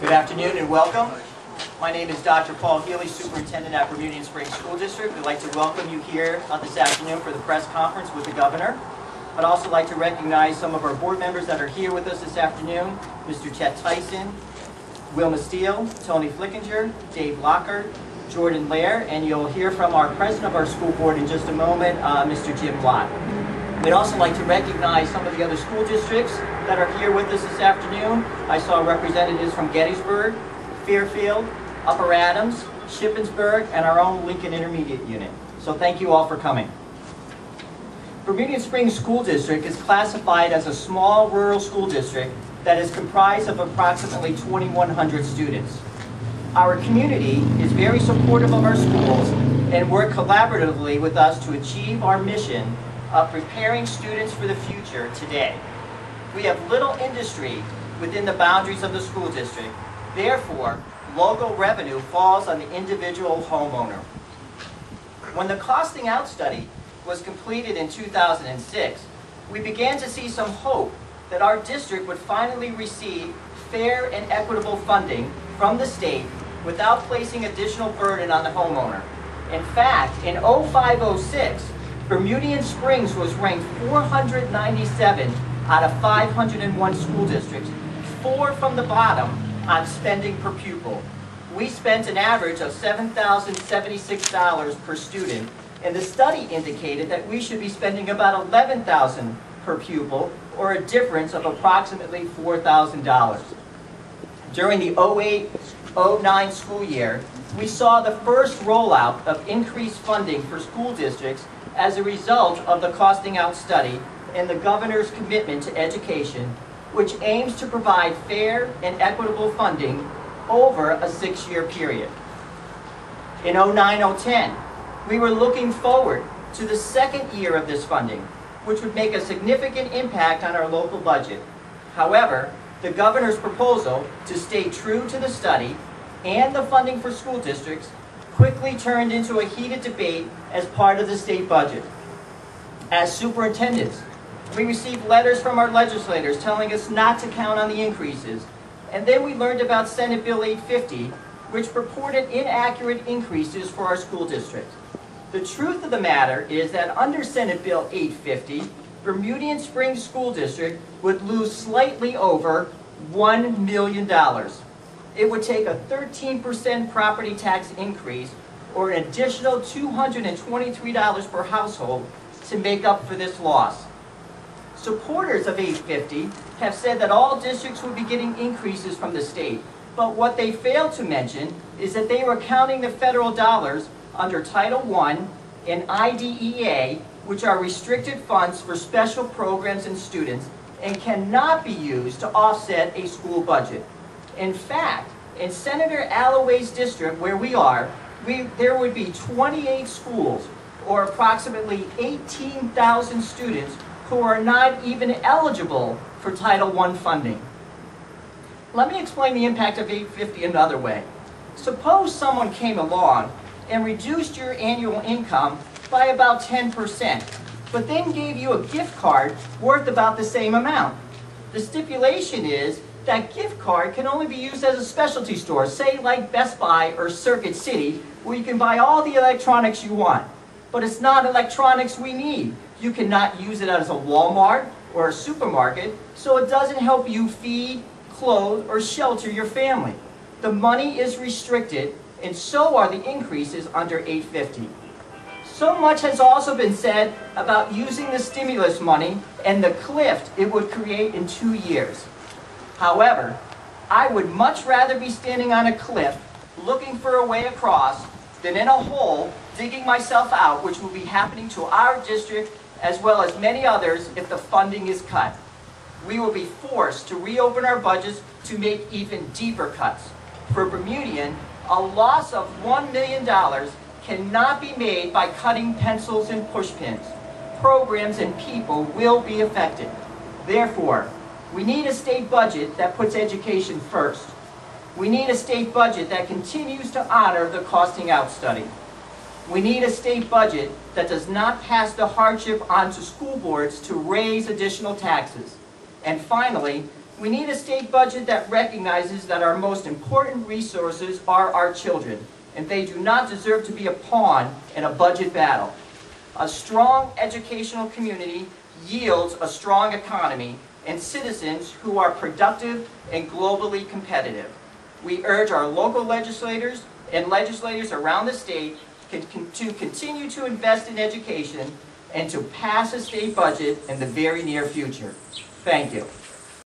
Good afternoon and welcome. My name is Dr. Paul Healey, Superintendent at Bermudian Springs School District. We'd like to welcome you here this afternoon for the press conference with the Governor. I'd also like to recognize some of our board members that are here with us this afternoon. Mr. Chet Tyson, Wilma Steele, Tony Flickinger, Dave Lockhart, Jordan Lair, and you'll hear from our president of our school board in just a moment, Mr. Jim Lott. We'd also like to recognize some of the other school districts that are here with us this afternoon. I saw representatives from Gettysburg, Fairfield, Upper Adams, Shippensburg, and our own Lincoln Intermediate Unit. So thank you all for coming. Bermudian Springs School District is classified as a small rural school district that is comprised of approximately 2,100 students. Our community is very supportive of our schools and work collaboratively with us to achieve our mission of preparing students for the future today. We have little industry within the boundaries of the school district. Therefore, local revenue falls on the individual homeowner. When the costing out study was completed in 2006, we began to see some hope that our district would finally receive fair and equitable funding from the state without placing additional burden on the homeowner. In fact, in 05-06, Bermudian Springs was ranked 497 out of 501 school districts, 4 from the bottom on spending per pupil. We spent an average of $7,076 per student, and the study indicated that we should be spending about $11,000 per pupil, or a difference of approximately $4,000. During the 08-09 school year, we saw the first rollout of increased funding for school districts as a result of the costing out study and the governor's commitment to education, which aims to provide fair and equitable funding over a 6-year period. In 09-10, we were looking forward to the second year of this funding, which would make a significant impact on our local budget. However, the governor's proposal to stay true to the study and the funding for school districts quickly turned into a heated debate as part of the state budget. As superintendents, we received letters from our legislators telling us not to count on the increases, and then we learned about Senate Bill 850, which purported inaccurate increases for our school district. The truth of the matter is that under Senate Bill 850, Bermudian Springs School District would lose slightly over $1 million. It would take a 13% property tax increase or an additional $223 per household to make up for this loss. Supporters of 850 have said that all districts would be getting increases from the state, but what they failed to mention is that they were counting the federal dollars under Title I and IDEA, which are restricted funds for special programs and students and cannot be used to offset a school budget. In fact, in Senator Alloway's district, where we are, there would be 28 schools, or approximately 18,000 students, who are not even eligible for Title I funding. Let me explain the impact of 850 another way. Suppose someone came along and reduced your annual income by about 10%, but then gave you a gift card worth about the same amount. The stipulation is that gift card can only be used as a specialty store, say like Best Buy or Circuit City, where you can buy all the electronics you want. But it's not electronics we need. You cannot use it as a Walmart or a supermarket, so it doesn't help you feed, clothe, or shelter your family. The money is restricted, and so are the increases under 850. So much has also been said about using the stimulus money and the cliff it would create in 2 years. However, I would much rather be standing on a cliff looking for a way across than in a hole digging myself out, which will be happening to our district as well as many others if the funding is cut. We will be forced to reopen our budgets to make even deeper cuts. For Bermudian, a loss of $1 million cannot be made by cutting pencils and pushpins. Programs and people will be affected. Therefore, we need a state budget that puts education first. We need a state budget that continues to honor the costing out study. We need a state budget that does not pass the hardship onto school boards to raise additional taxes. And finally, We need a state budget that recognizes that our most important resources are our children, and they do not deserve to be a pawn in a budget battle. A strong educational community yields a strong economy and citizens who are productive and globally competitive. We urge our local legislators and legislators around the state to continue to invest in education and to pass a state budget in the very near future. Thank you.